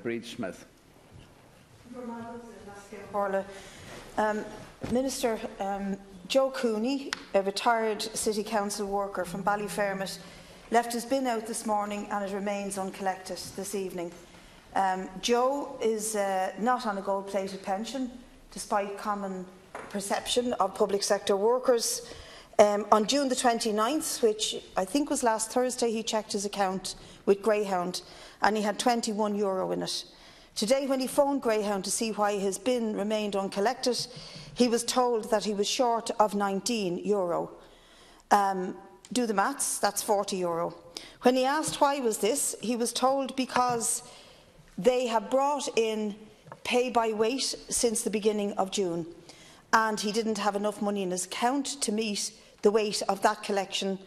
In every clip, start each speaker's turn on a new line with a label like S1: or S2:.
S1: Brid Smith.
S2: Minister, Joe Cooney, a retired City Council worker from Ballyfermot, left his bin out this morning and it remains uncollected this evening. Joe is not on a gold-plated pension, despite common perception of public sector workers. On June the 29th, which I think was last Thursday, he checked his account with Greyhound and he had €21 in it. Today, when he phoned Greyhound to see why his bin remained uncollected, he was told that he was short of €19. Do the maths, that's €40. When he asked why was this, he was told because they have brought in pay by weight since the beginning of June, and he didn't have enough money in his account to meet the weight of that collection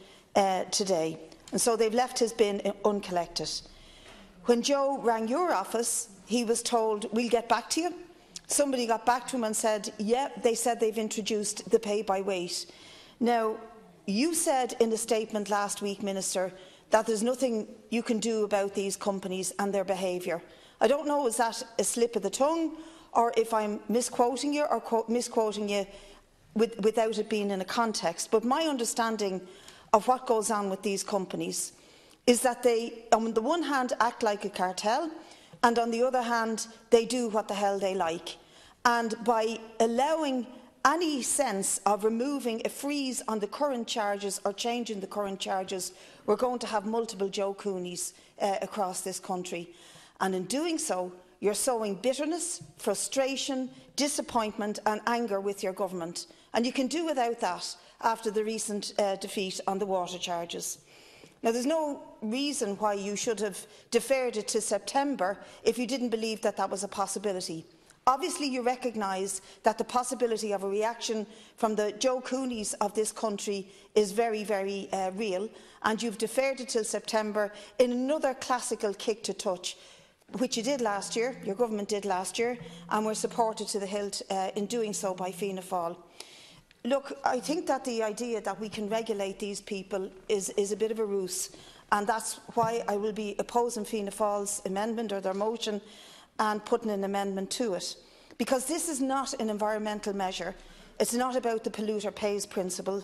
S2: today. And so they've left his bin uncollected. When Joe rang your office, he was told, "We'll get back to you." Somebody got back to him and said, "Yeah, they said they've introduced the pay by weight." Now, you said in a statement last week, Minister, that there's nothing you can do about these companies and their behaviour. I don't know, is that a slip of the tongue, or if I'm misquoting you or misquoting you without it being in a context. But my understanding of what goes on with these companies is that they, on the one hand, act like a cartel, and on the other hand, they do what the hell they like. And by allowing any sense of removing a freeze on the current charges or changing the current charges, we're going to have multiple Joe Cooneys across this country. And in doing so, you're sowing bitterness, frustration, disappointment and anger with your government. And you can do without that after the recent defeat on the water charges. Now, there's no reason why you should have deferred it to September if you didn't believe that that was a possibility. Obviously, you recognise that the possibility of a reaction from the Joe Cooneys of this country is very, very real, and you've deferred it till September in another classical kick to touch, which you did last year, your government did last year, and were supported to the hilt in doing so by Fianna Fáil. Look, I think that the idea that we can regulate these people is a bit of a ruse, and that's why I will be opposing Fianna Fáil's amendment or their motion and putting an amendment to it. Because this is not an environmental measure. It's not about the polluter pays principle.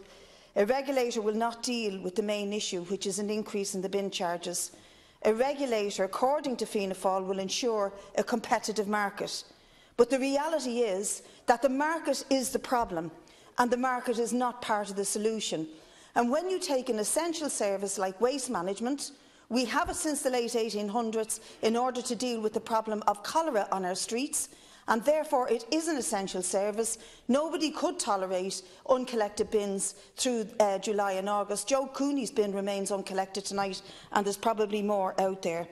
S2: A regulator will not deal with the main issue, which is an increase in the bin charges. A regulator, according to Fianna Fáil, will ensure a competitive market. But the reality is that the market is the problem, and the market is not part of the solution. And when you take an essential service like waste management, we have it since the late 1800s in order to deal with the problem of cholera on our streets, and therefore it is an essential service. Nobody could tolerate uncollected bins through July and August. Joe Cooney's bin remains uncollected tonight, and there's probably more out there.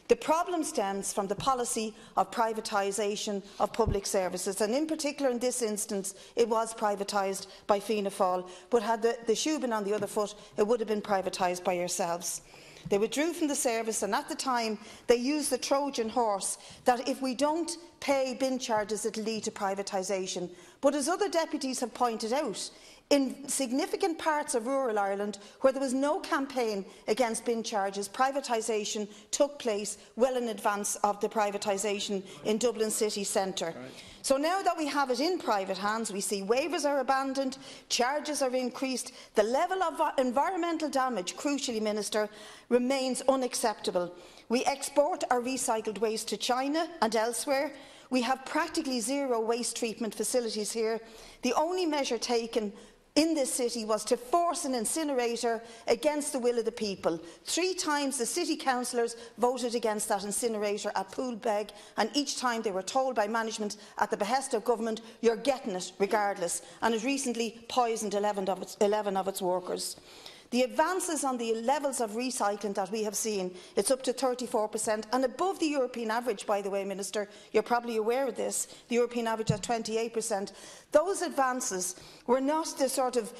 S2: The problem stems from the policy of privatisation of public services, and in particular in this instance it was privatised by Fianna Fáil, but had the shoe been on the other foot, it would have been privatised by yourselves. They withdrew from the service, and at the time they used the Trojan horse that if we don't pay bin charges it will lead to privatisation. But as other deputies have pointed out, in significant parts of rural Ireland where there was no campaign against bin charges, privatisation took place well in advance of the privatisation in Dublin city centre. Right. So now that we have it in private hands, we see waivers are abandoned, charges are increased, the level of environmental damage, crucially, Minister, remains unacceptable. We export our recycled waste to China and elsewhere. We have practically zero waste treatment facilities here. The only measure taken in this city was to force an incinerator against the will of the people. 3 times the city councillors voted against that incinerator at Poolbeg, and each time they were told by management at the behest of government, "You're getting it regardless," and it recently poisoned 11 of its workers. The advances on the levels of recycling that we have seen, it's up to 34% and above the European average, by the way, Minister. You're probably aware of this. The European average at 28%. Those advances were not the sort of,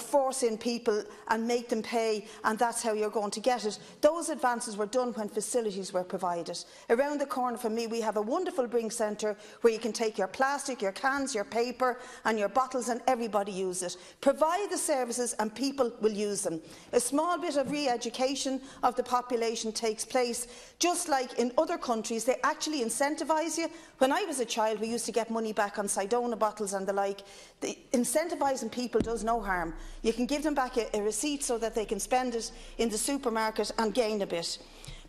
S2: force in people and make them pay and that's how you're going to get it. Those advances were done when facilities were provided. Around the corner from me we have a wonderful bring centre where you can take your plastic, your cans, your paper and your bottles and everybody use it. Provide the services and people will will use them. A small bit of re-education of the population takes place. Just like in other countries, they actually incentivise you. When I was a child, we used to get money back on Sidona bottles and the like. Incentivising people does no harm. You can give them back a receipt so that they can spend it in the supermarket and gain a bit.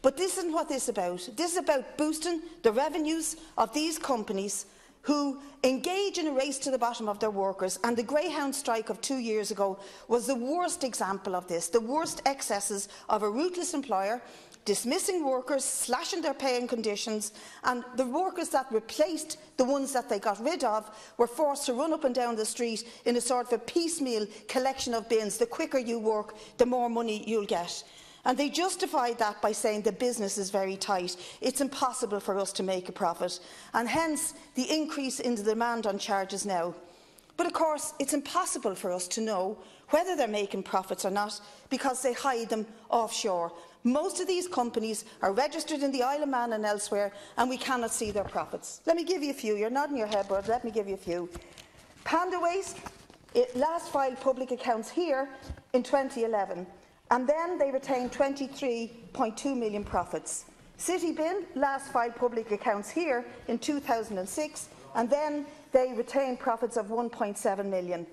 S2: But this isn't what this is about. This is about boosting the revenues of these companies who engage in a race to the bottom of their workers, and the Greyhound strike of 2 years ago was the worst example of this, the worst excesses of a ruthless employer dismissing workers, slashing their pay and conditions, and the workers that replaced the ones that they got rid of were forced to run up and down the street in a sort of a piecemeal collection of bins. The quicker you work, the more money you'll get. And they justified that by saying the business is very tight. It's impossible for us to make a profit, and hence the increase in the demand on charges now. But of course, it's impossible for us to know whether they're making profits or not because they hide them offshore. Most of these companies are registered in the Isle of Man and elsewhere, and we cannot see their profits. Let me give you a few. You're nodding your head, but let me give you a few. Panda Waste, it last filed public accounts here in 2011. And then they retained 23.2 million profits. City Bin last filed public accounts here in 2006, and then they retained profits of 1.7 million.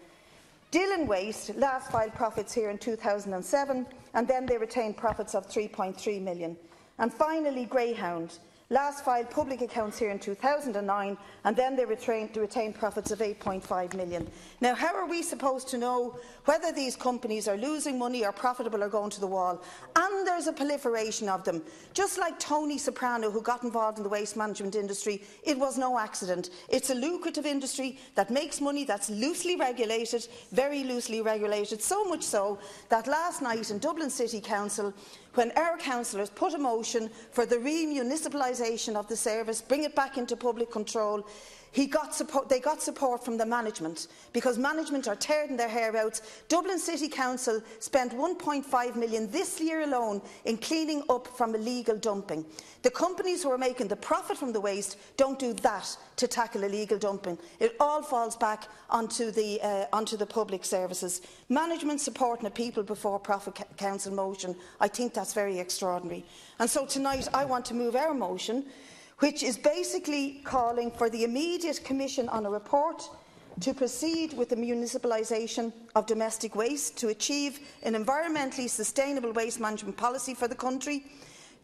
S2: Dillon Waste last filed profits here in 2007, and then they retained profits of 3.3 million. And finally, Greyhound last filed public accounts here in 2009, and then they retained profits of 8.5 million. Now, how are we supposed to know whether these companies are losing money or profitable or going to the wall? And there's a proliferation of them. Just like Tony Soprano, who got involved in the waste management industry, it was no accident. It's a lucrative industry that makes money, that's loosely regulated, very loosely regulated, so much so that last night in Dublin City Council, when our councillors put a motion for the re-municipalisation of the service, bring it back into public control, they got support from the management, because management are tearing their hair out. Dublin City Council spent 1.5 million this year alone in cleaning up from illegal dumping. The companies who are making the profit from the waste don't do that to tackle illegal dumping. It all falls back onto the public services. Management supporting a people before profit council motion, I think that's very extraordinary. And so tonight I want to move our motion, which is basically calling for the immediate commission on a report to proceed with the municipalisation of domestic waste, to achieve an environmentally sustainable waste management policy for the country,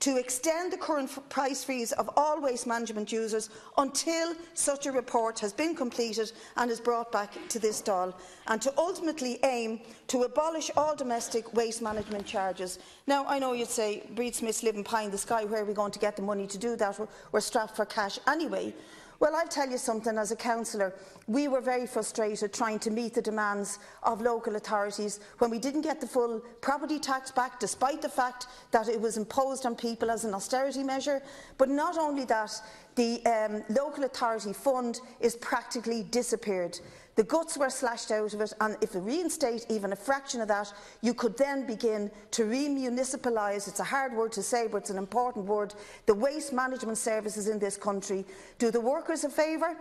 S2: to extend the current price freeze of all waste management users until such a report has been completed and is brought back to this Dáil, and to ultimately aim to abolish all domestic waste management charges. Now, I know you'd say, Brid Smith's living pie in the sky, where are we going to get the money to do that? We're strapped for cash anyway. Well, I'll tell you something, as a councillor, we were very frustrated trying to meet the demands of local authorities when we didn't get the full property tax back, despite the fact that it was imposed on people as an austerity measure. But not only that, the local authority fund is practically disappeared. The guts were slashed out of it, and if you reinstate even a fraction of that, you could then begin to re-municipalise, it's a hard word to say, but it's an important word, the waste management services in this country. Do the workers a favour,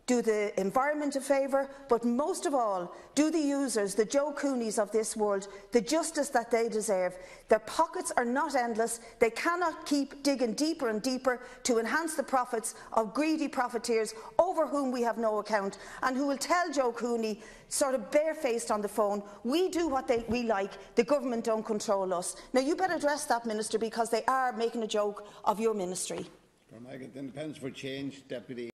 S2: do the environment a favour, but most of all, do the users, the Joe Cooneys of this world, the justice that they deserve. Their pockets are not endless. They cannot keep digging deeper and deeper to enhance the profits of greedy profiteers over whom we have no account, and who will tell Joe Cooney, sort of barefaced on the phone, we do what we like, the government don't control us. Now, you better address that, Minister, because they are making a joke of your ministry.
S1: Independence for Change, Deputy.